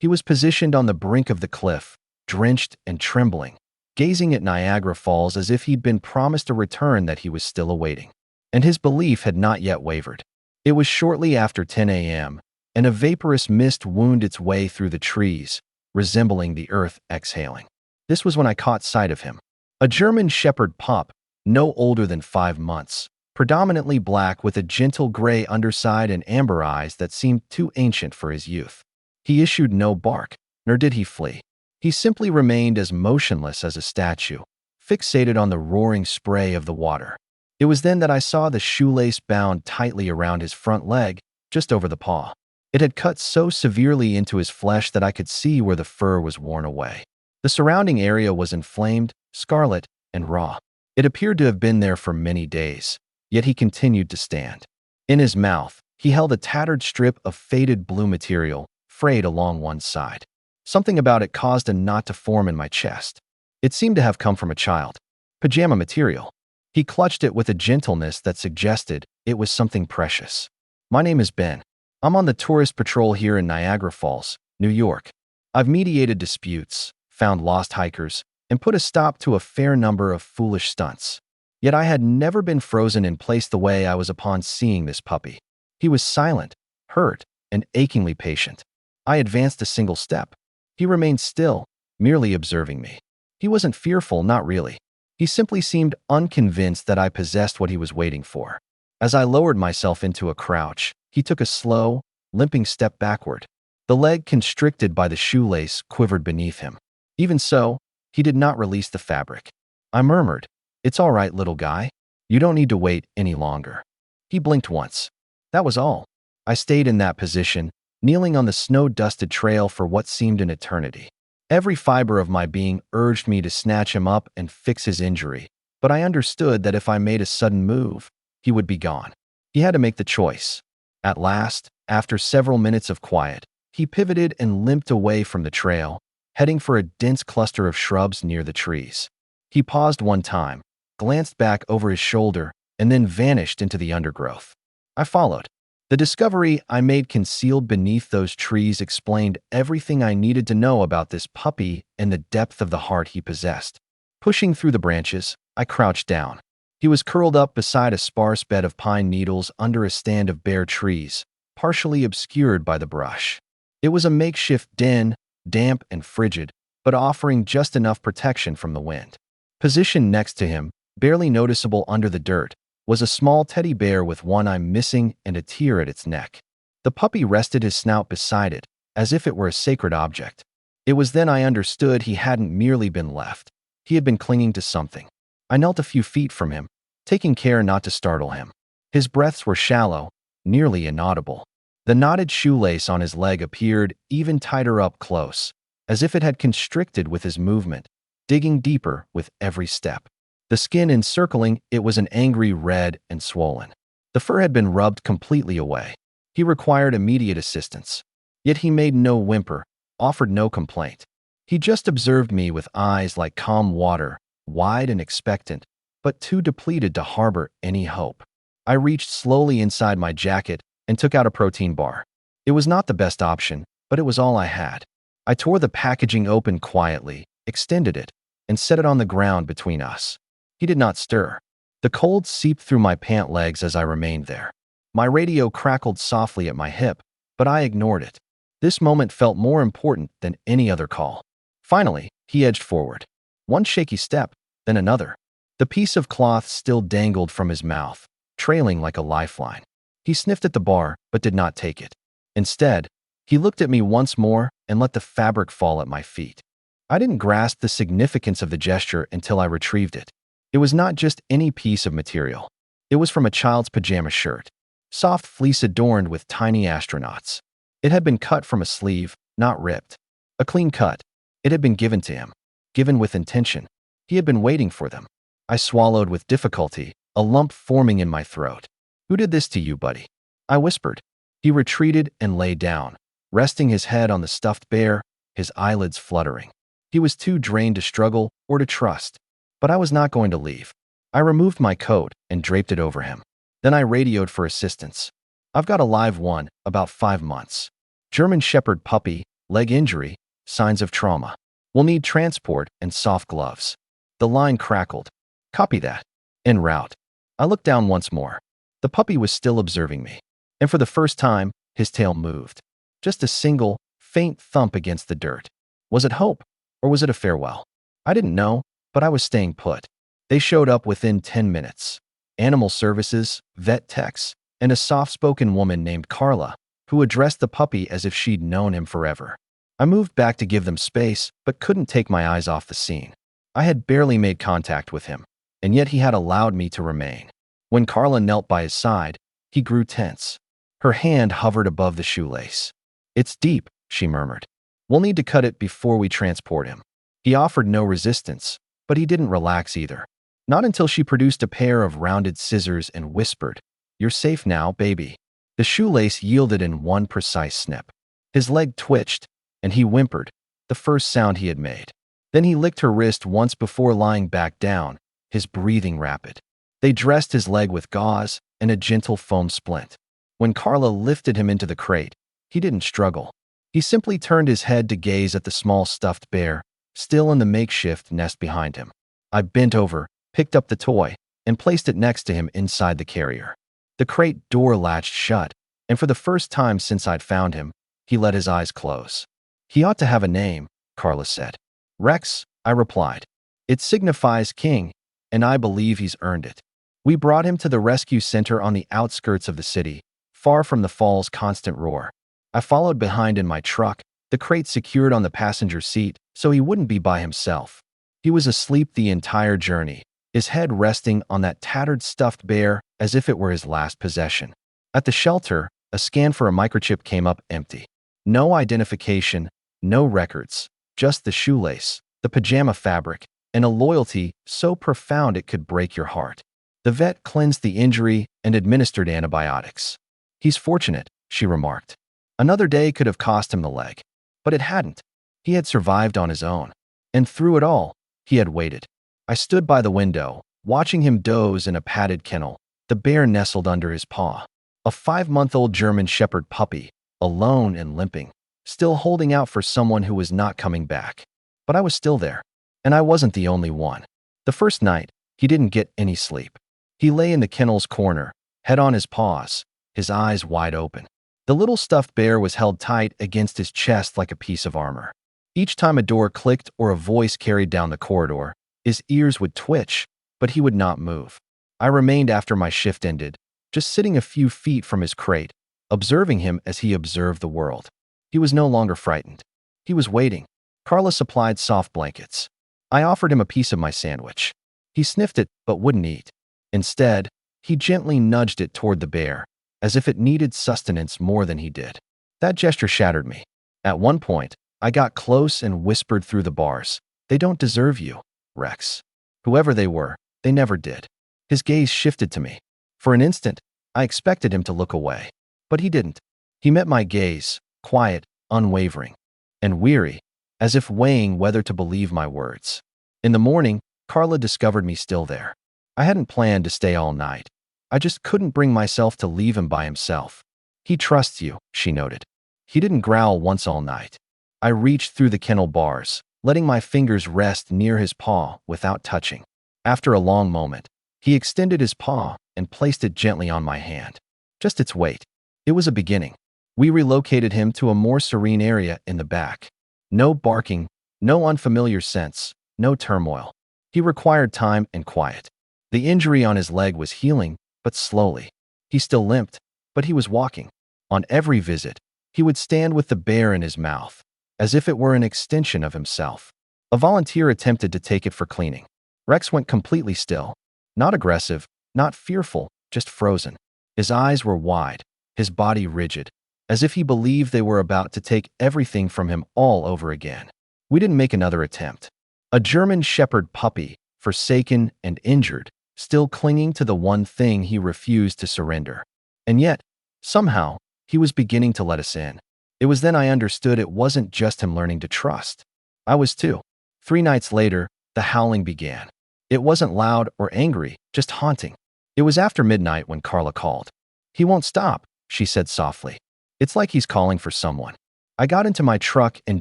He was positioned on the brink of the cliff, drenched and trembling, gazing at Niagara Falls as if he'd been promised a return that he was still awaiting. And his belief had not yet wavered. It was shortly after 10 a.m., and a vaporous mist wound its way through the trees, resembling the earth exhaling. This was when I caught sight of him. A German shepherd pup, no older than 5 months, predominantly black with a gentle gray underside and amber eyes that seemed too ancient for his youth. He issued no bark, nor did he flee. He simply remained as motionless as a statue, fixated on the roaring spray of the water. It was then that I saw the shoelace bound tightly around his front leg, just over the paw. It had cut so severely into his flesh that I could see where the fur was worn away. The surrounding area was inflamed, scarlet, and raw. It appeared to have been there for many days, yet he continued to stand. In his mouth, he held a tattered strip of faded blue material, frayed along one side. Something about it caused a knot to form in my chest. It seemed to have come from a child. Pajama material. He clutched it with a gentleness that suggested it was something precious. My name is Ben. I'm on the tourist patrol here in Niagara Falls, New York. I've mediated disputes, found lost hikers, and put a stop to a fair number of foolish stunts. Yet I had never been frozen in place the way I was upon seeing this puppy. He was silent, hurt, and achingly patient. I advanced a single step. He remained still, merely observing me. He wasn't fearful, not really. He simply seemed unconvinced that I possessed what he was waiting for. As I lowered myself into a crouch, he took a slow, limping step backward. The leg constricted by the shoelace quivered beneath him. Even so, he did not release the fabric. I murmured, "It's all right, little guy. You don't need to wait any longer." He blinked once. That was all. I stayed in that position, kneeling on the snow-dusted trail for what seemed an eternity. Every fiber of my being urged me to snatch him up and fix his injury, but I understood that if I made a sudden move, he would be gone. He had to make the choice. At last, after several minutes of quiet, he pivoted and limped away from the trail, heading for a dense cluster of shrubs near the trees. He paused one time, glanced back over his shoulder, and then vanished into the undergrowth. I followed. The discovery I made concealed beneath those trees explained everything I needed to know about this puppy and the depth of the heart he possessed. Pushing through the branches, I crouched down. He was curled up beside a sparse bed of pine needles under a stand of bare trees, partially obscured by the brush. It was a makeshift den, damp and frigid, but offering just enough protection from the wind. Positioned next to him, barely noticeable under the dirt, was a small teddy bear with one eye missing and a tear at its neck. The puppy rested his snout beside it, as if it were a sacred object. It was then I understood he hadn't merely been left. He had been clinging to something. I knelt a few feet from him, taking care not to startle him. His breaths were shallow, nearly inaudible. The knotted shoelace on his leg appeared even tighter up close, as if it had constricted with his movement, digging deeper with every step. The skin encircling it was an angry red and swollen. The fur had been rubbed completely away. He required immediate assistance. Yet he made no whimper, offered no complaint. He just observed me with eyes like calm water, wide and expectant, but too depleted to harbor any hope. I reached slowly inside my jacket and took out a protein bar. It was not the best option, but it was all I had. I tore the packaging open quietly, extended it, and set it on the ground between us. He did not stir. The cold seeped through my pant legs as I remained there. My radio crackled softly at my hip, but I ignored it. This moment felt more important than any other call. Finally, he edged forward. One shaky step, then another. The piece of cloth still dangled from his mouth, trailing like a lifeline. He sniffed at the bar, but did not take it. Instead, he looked at me once more and let the fabric fall at my feet. I didn't grasp the significance of the gesture until I retrieved it. It was not just any piece of material. It was from a child's pajama shirt, soft fleece adorned with tiny astronauts. It had been cut from a sleeve, not ripped. A clean cut. It had been given to him, given with intention. He had been waiting for them. I swallowed with difficulty, a lump forming in my throat. "Who did this to you, buddy?" I whispered. He retreated and lay down, resting his head on the stuffed bear, his eyelids fluttering. He was too drained to struggle or to trust. But I was not going to leave. I removed my coat and draped it over him. Then I radioed for assistance. "I've got a live one, about 5 months. German Shepherd puppy, Leg injury, signs of trauma. We'll need transport and soft gloves. The line crackled. Copy that. En route. I looked down once more. The puppy was still observing me. And for the first time, his tail moved. Just a single, faint thump against the dirt. Was it hope, or was it a farewell? I didn't know, but I was staying put. They showed up within 10 minutes. Animal services, vet techs, and a soft-spoken woman named Carla, who addressed the puppy as if she'd known him forever. I moved back to give them space, but couldn't take my eyes off the scene. I had barely made contact with him, and yet he had allowed me to remain. When Carla knelt by his side, he grew tense. Her hand hovered above the shoelace. "It's deep," she murmured. "We'll need to cut it before we transport him." He offered no resistance, but he didn't relax either. Not until she produced a pair of rounded scissors and whispered, "You're safe now, baby." The shoelace yielded in one precise snip. His leg twitched, and he whimpered, the first sound he had made. Then he licked her wrist once before lying back down, his breathing rapid. They dressed his leg with gauze and a gentle foam splint. When Carla lifted him into the crate, he didn't struggle. He simply turned his head to gaze at the small stuffed bear, still in the makeshift nest behind him. I bent over, picked up the toy, and placed it next to him inside the carrier. The crate door latched shut, and for the first time since I'd found him, he let his eyes close. "He ought to have a name," Carla said. "Rex," I replied. "It signifies king, and I believe he's earned it." We brought him to the rescue center on the outskirts of the city, far from the fall's constant roar. I followed behind in my truck, the crate secured on the passenger seat so he wouldn't be by himself. He was asleep the entire journey, his head resting on that tattered stuffed bear as if it were his last possession. At the shelter, a scan for a microchip came up empty. No identification, no records, just the shoelace, the pajama fabric, and a loyalty so profound it could break your heart. The vet cleansed the injury and administered antibiotics. "He's fortunate," she remarked. "Another day could have cost him the leg. But it hadn't. He had survived on his own. And through it all, he had waited." I stood by the window, watching him doze in a padded kennel, the bear nestled under his paw. A 5-month-old German Shepherd puppy, alone and limping, still holding out for someone who was not coming back. But I was still there, and I wasn't the only one. The first night, he didn't get any sleep. He lay in the kennel's corner, head on his paws, his eyes wide open. The little stuffed bear was held tight against his chest like a piece of armor. Each time a door clicked or a voice carried down the corridor, his ears would twitch, but he would not move. I remained after my shift ended, just sitting a few feet from his crate, observing him as he observed the world. He was no longer frightened. He was waiting. Carla supplied soft blankets. I offered him a piece of my sandwich. He sniffed it but wouldn't eat. Instead, he gently nudged it toward the bear, as if it needed sustenance more than he did. That gesture shattered me. At one point, I got close and whispered through the bars, "They don't deserve you, Rex." Whoever they were, they never did. His gaze shifted to me. For an instant, I expected him to look away. But he didn't. He met my gaze, quiet, unwavering, and weary, as if weighing whether to believe my words. In the morning, Carla discovered me still there. I hadn't planned to stay all night. I just couldn't bring myself to leave him by himself. "He trusts you," she noted. "He didn't growl once all night." I reached through the kennel bars, letting my fingers rest near his paw without touching. After a long moment, he extended his paw and placed it gently on my hand. Just its weight. It was a beginning. We relocated him to a more serene area in the back. No barking, no unfamiliar scents, no turmoil. He required time and quiet. The injury on his leg was healing, but slowly. He still limped, but he was walking. On every visit, he would stand with the bear in his mouth, as if it were an extension of himself. A volunteer attempted to take it for cleaning. Rex went completely still. Not aggressive, not fearful, just frozen. His eyes were wide, his body rigid, as if he believed they were about to take everything from him all over again. We didn't make another attempt. A German Shepherd puppy, forsaken and injured, still clinging to the one thing he refused to surrender. And yet, somehow, he was beginning to let us in. It was then I understood it wasn't just him learning to trust. I was too. 3 nights later, the howling began. It wasn't loud or angry, just haunting. It was after midnight when Carla called. "He won't stop," she said softly. "It's like he's calling for someone." I got into my truck and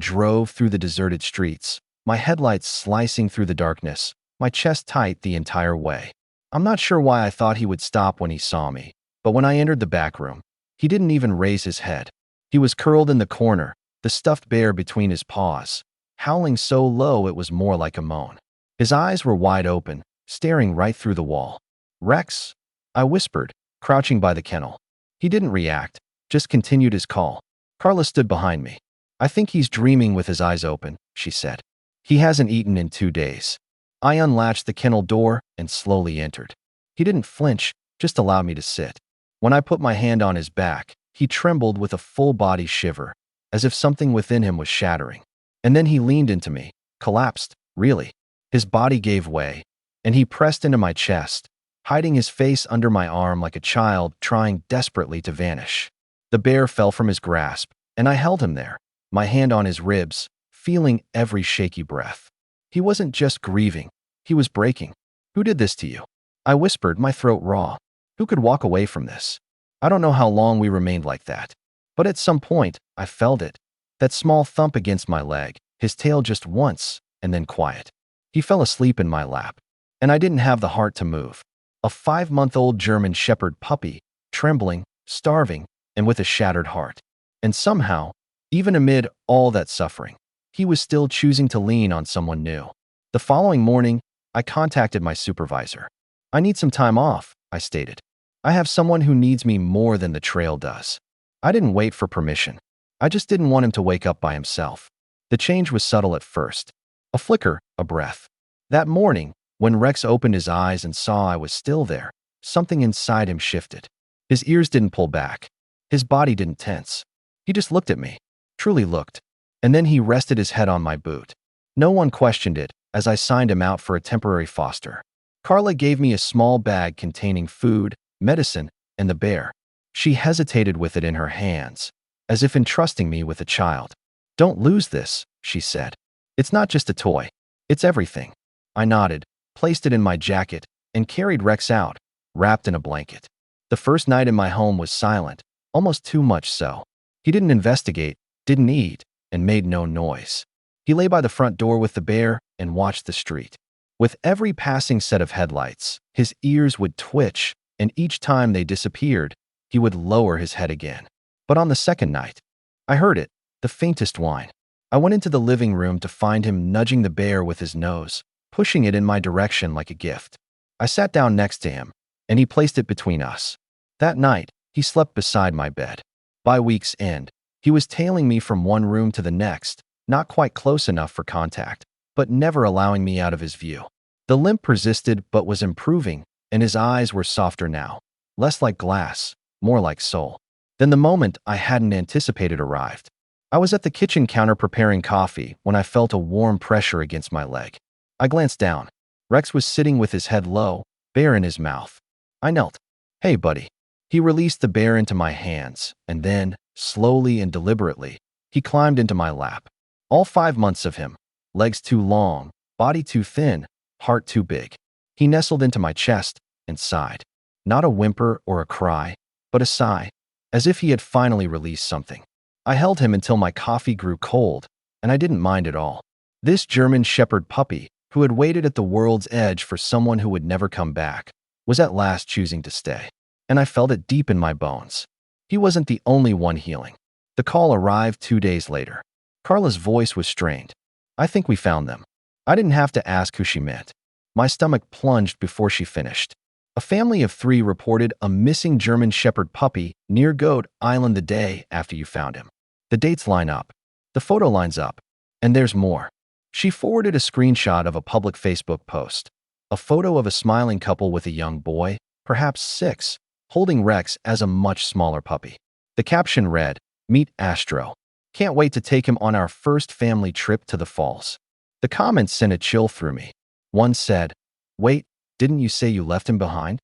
drove through the deserted streets, my headlights slicing through the darkness, my chest tight the entire way. I'm not sure why I thought he would stop when he saw me, but when I entered the back room, he didn't even raise his head. He was curled in the corner, the stuffed bear between his paws, howling so low it was more like a moan. His eyes were wide open, staring right through the wall. "Rex?" I whispered, crouching by the kennel. He didn't react, just continued his call. Carla stood behind me. "I think he's dreaming with his eyes open," she said. "He hasn't eaten in 2 days." I unlatched the kennel door and slowly entered. He didn't flinch, just allowed me to sit. When I put my hand on his back, he trembled with a full-body shiver, as if something within him was shattering. And then he leaned into me, collapsed, really. His body gave way, and he pressed into my chest, hiding his face under my arm like a child trying desperately to vanish. The bear fell from his grasp, and I held him there, my hand on his ribs, feeling every shaky breath. He wasn't just grieving, he was breaking. "Who did this to you?" I whispered, my throat raw. Who could walk away from this? I don't know how long we remained like that, but at some point, I felt it. That small thump against my leg, his tail just once, and then quiet. He fell asleep in my lap, and I didn't have the heart to move. A 5-month-old German Shepherd puppy, trembling, starving, and with a shattered heart. And somehow, even amid all that suffering, he was still choosing to lean on someone new. The following morning, I contacted my supervisor. "I need some time off," I stated. "I have someone who needs me more than the trail does." I didn't wait for permission. I just didn't want him to wake up by himself. The change was subtle at first. A flicker, a breath. That morning, when Rex opened his eyes and saw I was still there, something inside him shifted. His ears didn't pull back. His body didn't tense. He just looked at me, truly looked. And then he rested his head on my boot. No one questioned it as I signed him out for a temporary foster. Carla gave me a small bag containing food, medicine, and the bear. She hesitated with it in her hands, as if entrusting me with a child. "Don't lose this," she said. "It's not just a toy. It's everything." I nodded, placed it in my jacket, and carried Rex out, wrapped in a blanket. The first night in my home was silent, almost too much so. He didn't investigate, didn't eat, and made no noise. He lay by the front door with the bear and watched the street. With every passing set of headlights, his ears would twitch, and each time they disappeared, he would lower his head again. But on the second night, I heard it, the faintest whine. I went into the living room to find him nudging the bear with his nose, pushing it in my direction like a gift. I sat down next to him, and he placed it between us. That night, he slept beside my bed. By week's end, he was tailing me from one room to the next, not quite close enough for contact, but never allowing me out of his view. The limp persisted but was improving, and his eyes were softer now, less like glass, more like soul. Then the moment I hadn't anticipated arrived. I was at the kitchen counter preparing coffee when I felt a warm pressure against my leg. I glanced down. Rex was sitting with his head low, bear in his mouth. I knelt. "Hey, buddy." He released the bear into my hands, and then, slowly and deliberately, he climbed into my lap. All 5 months of him, legs too long, body too thin, heart too big. He nestled into my chest and sighed. Not a whimper or a cry, but a sigh, as if he had finally released something. I held him until my coffee grew cold, and I didn't mind at all. This German Shepherd puppy, who had waited at the world's edge for someone who would never come back, was at last choosing to stay. And I felt it deep in my bones. He wasn't the only one healing. The call arrived 2 days later. Carla's voice was strained. "I think we found them." I didn't have to ask who she meant. My stomach plunged before she finished. "A family of 3 reported a missing German Shepherd puppy near Goat Island the day after you found him. The dates line up. The photo lines up. And there's more." She forwarded a screenshot of a public Facebook post. A photo of a smiling couple with a young boy, perhaps 6, holding Rex as a much smaller puppy. The caption read, "Meet Astro. Can't wait to take him on our first family trip to the falls." The comments sent a chill through me. One said, "Wait, didn't you say you left him behind?"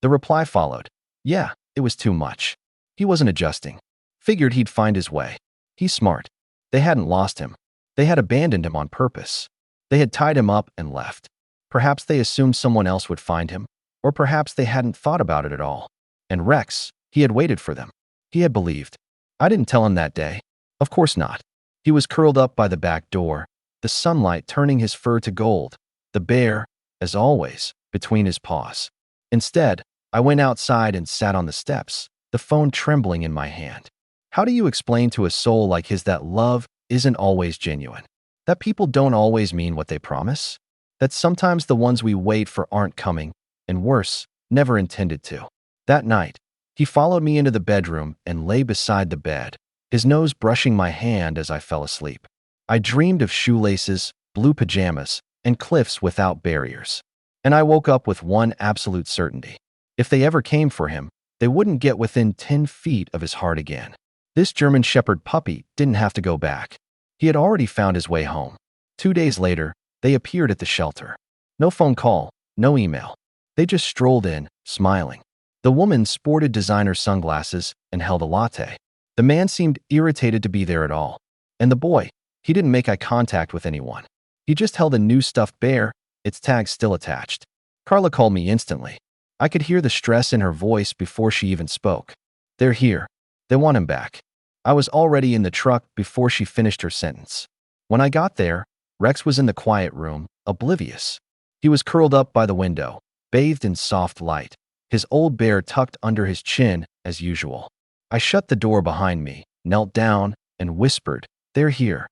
The reply followed, "Yeah, it was too much. He wasn't adjusting. Figured he'd find his way. He's smart." They hadn't lost him. They had abandoned him on purpose. They had tied him up and left. Perhaps they assumed someone else would find him, or perhaps they hadn't thought about it at all. And Rex, he had waited for them. He had believed. I didn't tell him that day. Of course not. He was curled up by the back door, the sunlight turning his fur to gold, the bear, as always, between his paws. Instead, I went outside and sat on the steps, the phone trembling in my hand. How do you explain to a soul like his that love isn't always genuine? That people don't always mean what they promise? That sometimes the ones we wait for aren't coming, and worse, never intended to. That night, he followed me into the bedroom and lay beside the bed, his nose brushing my hand as I fell asleep. I dreamed of shoelaces, blue pajamas, and cliffs without barriers. And I woke up with one absolute certainty. If they ever came for him, they wouldn't get within 10 feet of his heart again. This German Shepherd puppy didn't have to go back. He had already found his way home. 2 days later, they appeared at the shelter. No phone call, no email. They just strolled in, smiling. The woman sported designer sunglasses and held a latte. The man seemed irritated to be there at all. And the boy, he didn't make eye contact with anyone. He just held a new stuffed bear, its tag still attached. Carla called me instantly. I could hear the stress in her voice before she even spoke. They're here. They want him back. I was already in the truck before she finished her sentence. When I got there, Rex was in the quiet room, oblivious. He was curled up by the window, bathed in soft light, his old bear tucked under his chin as usual. I shut the door behind me, knelt down, and whispered, "They're here."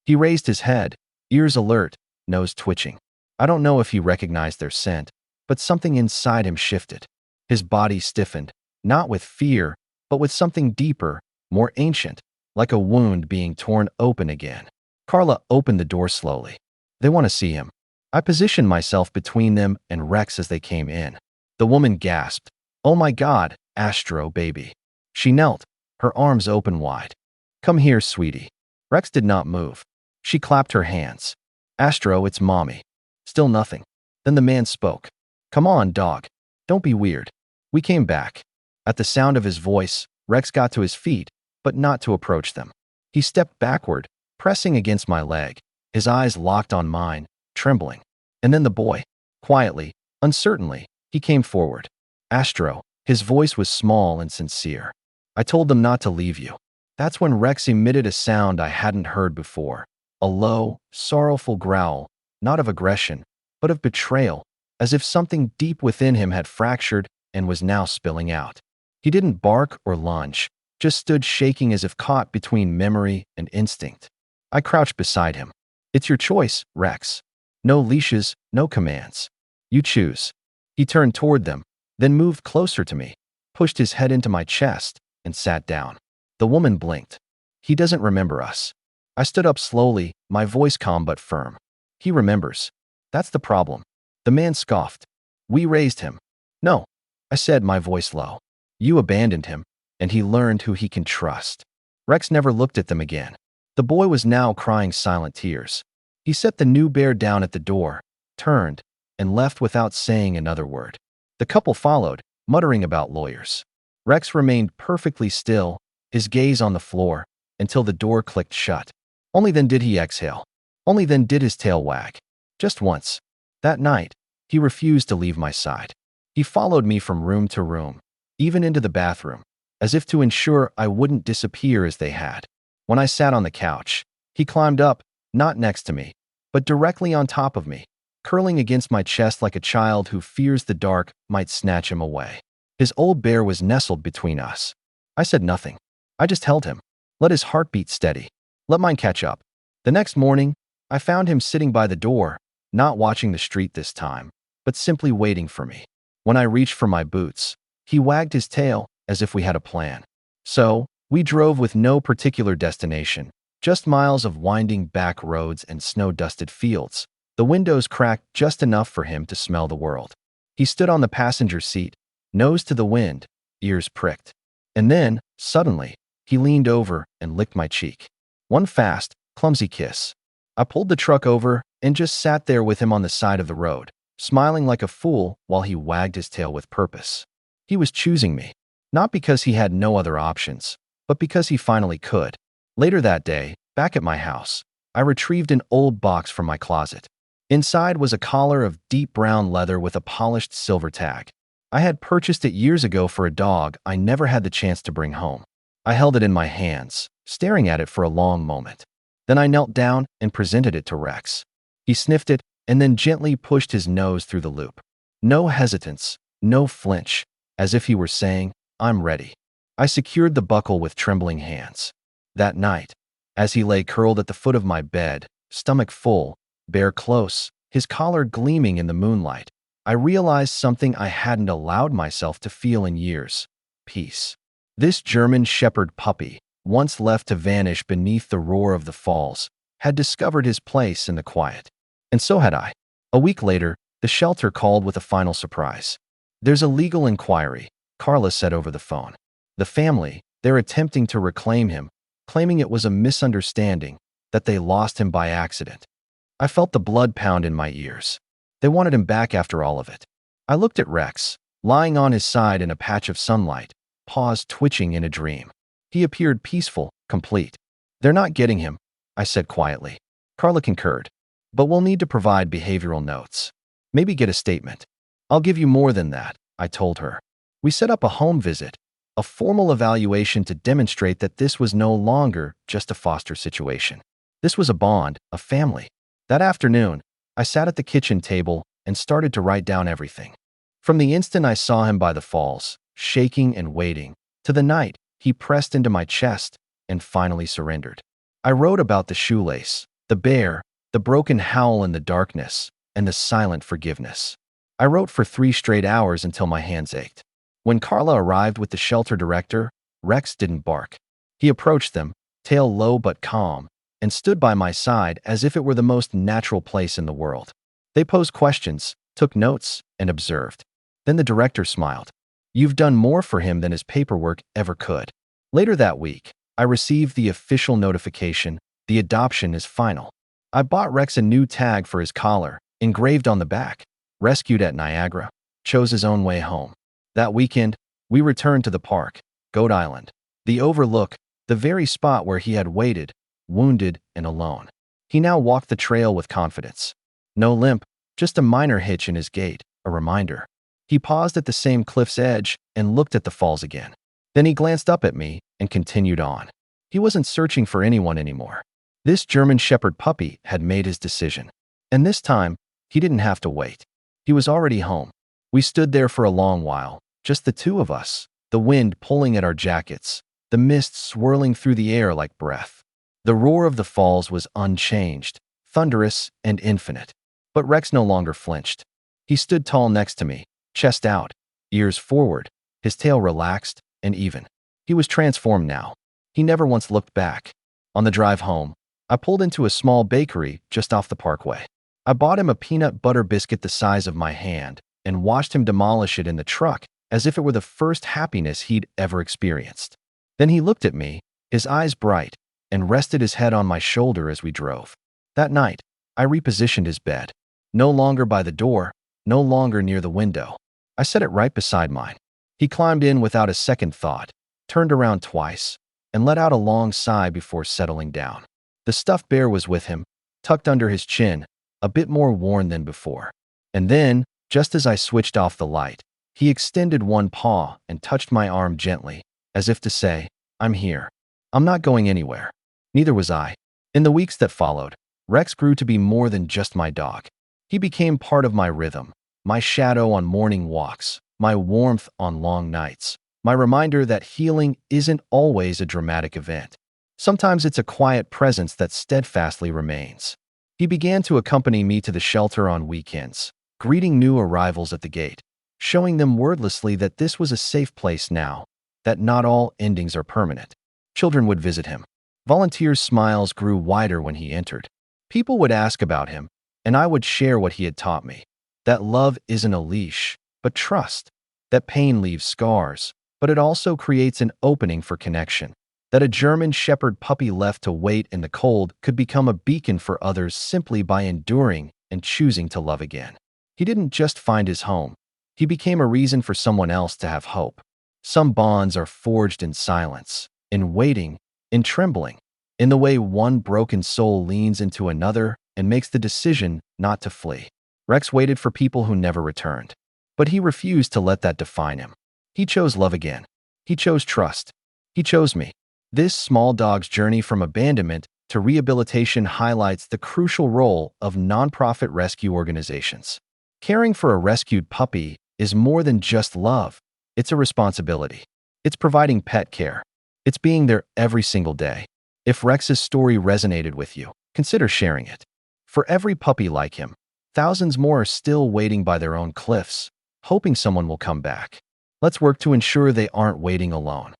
He raised his head, ears alert, nose twitching. I don't know if he recognized their scent, but something inside him shifted. His body stiffened, not with fear, but with something deeper, more ancient, like a wound being torn open again. Carla opened the door slowly. They want to see him. I positioned myself between them and Rex as they came in. The woman gasped, "Oh my God, Astro, baby." She knelt, her arms open wide. "Come here, sweetie." Rex did not move. She clapped her hands. "Astro, it's mommy." Still nothing. Then the man spoke. "Come on, dog. Don't be weird. We came back." At the sound of his voice, Rex got to his feet, but not to approach them. He stepped backward, pressing against my leg, his eyes locked on mine, trembling. And then the boy, quietly, uncertainly, he came forward. "Astro." His voice was small and sincere. "I told them not to leave you." That's when Rex emitted a sound I hadn't heard before. A low, sorrowful growl, not of aggression, but of betrayal, as if something deep within him had fractured and was now spilling out. He didn't bark or lunge, just stood shaking as if caught between memory and instinct. I crouched beside him. "It's your choice, Rex. No leashes, no commands. You choose." He turned toward them, then moved closer to me, pushed his head into my chest, and sat down. The woman blinked. "He doesn't remember us." I stood up slowly, my voice calm but firm. "He remembers. That's the problem." The man scoffed. "We raised him." "No," I said, my voice low. "You abandoned him, and he learned who he can trust." Rex never looked at them again. The boy was now crying silent tears. He set the new bear down at the door, turned, and left without saying another word. The couple followed, muttering about lawyers. Rex remained perfectly still, his gaze on the floor, until the door clicked shut. Only then did he exhale. Only then did his tail wag. Just once. That night, he refused to leave my side. He followed me from room to room, even into the bathroom, as if to ensure I wouldn't disappear as they had. When I sat on the couch, he climbed up, not next to me, but directly on top of me, curling against my chest like a child who fears the dark might snatch him away. His old bear was nestled between us. I said nothing. I just held him, let his heartbeat steady, let mine catch up. The next morning, I found him sitting by the door, not watching the street this time, but simply waiting for me. When I reached for my boots, he wagged his tail as if we had a plan. So, we drove with no particular destination, just miles of winding back roads and snow-dusted fields, the windows cracked just enough for him to smell the world. He stood on the passenger seat, nose to the wind, ears pricked. And then, suddenly, he leaned over and licked my cheek. One fast, clumsy kiss. I pulled the truck over and just sat there with him on the side of the road, smiling like a fool while he wagged his tail with purpose. He was choosing me, not because he had no other options, but because he finally could. Later that day, back at my house, I retrieved an old box from my closet. Inside was a collar of deep brown leather with a polished silver tag. I had purchased it years ago for a dog I never had the chance to bring home. I held it in my hands, staring at it for a long moment. Then I knelt down and presented it to Rex. He sniffed it and then gently pushed his nose through the loop. No hesitance, no flinch, as if he were saying, "I'm ready." I secured the buckle with trembling hands. That night, as he lay curled at the foot of my bed, stomach full, bear close, his collar gleaming in the moonlight, I realized something I hadn't allowed myself to feel in years: peace. This German Shepherd puppy, once left to vanish beneath the roar of the falls, had discovered his place in the quiet. And so had I. A week later, the shelter called with a final surprise. "There's a legal inquiry," Carla said over the phone. "The family, they're attempting to reclaim him, claiming it was a misunderstanding, that they lost him by accident." I felt the blood pound in my ears. They wanted him back after all of it. I looked at Rex, lying on his side in a patch of sunlight, paws twitching in a dream. He appeared peaceful, complete. "They're not getting him," I said quietly. Carla concurred. "But we'll need to provide behavioral notes. Maybe get a statement." "I'll give you more than that," I told her. We set up a home visit, a formal evaluation to demonstrate that this was no longer just a foster situation. This was a bond, a family. That afternoon, I sat at the kitchen table and started to write down everything. From the instant I saw him by the falls, shaking and waiting, to the night he pressed into my chest and finally surrendered. I wrote about the shoelace, the bear, the broken howl in the darkness, and the silent forgiveness. I wrote for 3 straight hours until my hands ached. When Carla arrived with the shelter director, Rex didn't bark. He approached them, tail low but calm, and stood by my side as if it were the most natural place in the world. They posed questions, took notes, and observed. Then the director smiled. "You've done more for him than his paperwork ever could." Later that week, I received the official notification: the adoption is final. I bought Rex a new tag for his collar, engraved on the back: "Rescued at Niagara, chose his own way home." That weekend, we returned to the park, Goat Island, the overlook, the very spot where he had waited, wounded and alone. He now walked the trail with confidence. No limp, just a minor hitch in his gait, a reminder. He paused at the same cliff's edge and looked at the falls again. Then he glanced up at me and continued on. He wasn't searching for anyone anymore. This German Shepherd puppy had made his decision. And this time, he didn't have to wait. He was already home. We stood there for a long while, just the two of us, the wind pulling at our jackets, the mist swirling through the air like breath. The roar of the falls was unchanged, thunderous and infinite. But Rex no longer flinched. He stood tall next to me, chest out, ears forward, his tail relaxed and even. He was transformed now. He never once looked back. On the drive home, I pulled into a small bakery just off the parkway. I bought him a peanut butter biscuit the size of my hand and watched him demolish it in the truck as if it were the first happiness he'd ever experienced. Then he looked at me, his eyes bright, and rested his head on my shoulder as we drove. That night, I repositioned his bed. No longer by the door, no longer near the window. I set it right beside mine. He climbed in without a second thought, turned around twice, and let out a long sigh before settling down. The stuffed bear was with him, tucked under his chin, a bit more worn than before. And then, just as I switched off the light, he extended one paw and touched my arm gently, as if to say, "I'm here. I'm not going anywhere." Neither was I. In the weeks that followed, Rex grew to be more than just my dog. He became part of my rhythm, my shadow on morning walks, my warmth on long nights, my reminder that healing isn't always a dramatic event. Sometimes it's a quiet presence that steadfastly remains. He began to accompany me to the shelter on weekends, greeting new arrivals at the gate, showing them wordlessly that this was a safe place now, that not all endings are permanent. Children would visit him. Volunteers' smiles grew wider when he entered. People would ask about him, and I would share what he had taught me. That love isn't a leash, but trust. That pain leaves scars, but it also creates an opening for connection. That a German Shepherd puppy left to wait in the cold could become a beacon for others simply by enduring and choosing to love again. He didn't just find his home. He became a reason for someone else to have hope. Some bonds are forged in silence, in waiting, in trembling, in the way one broken soul leans into another and makes the decision not to flee. Rex waited for people who never returned. But he refused to let that define him. He chose love again. He chose trust. He chose me. This small dog's journey from abandonment to rehabilitation highlights the crucial role of nonprofit rescue organizations. Caring for a rescued puppy is more than just love. It's a responsibility. It's providing pet care. It's being there every single day. If Rex's story resonated with you, consider sharing it. For every puppy like him, thousands more are still waiting by their own cliffs, hoping someone will come back. Let's work to ensure they aren't waiting alone.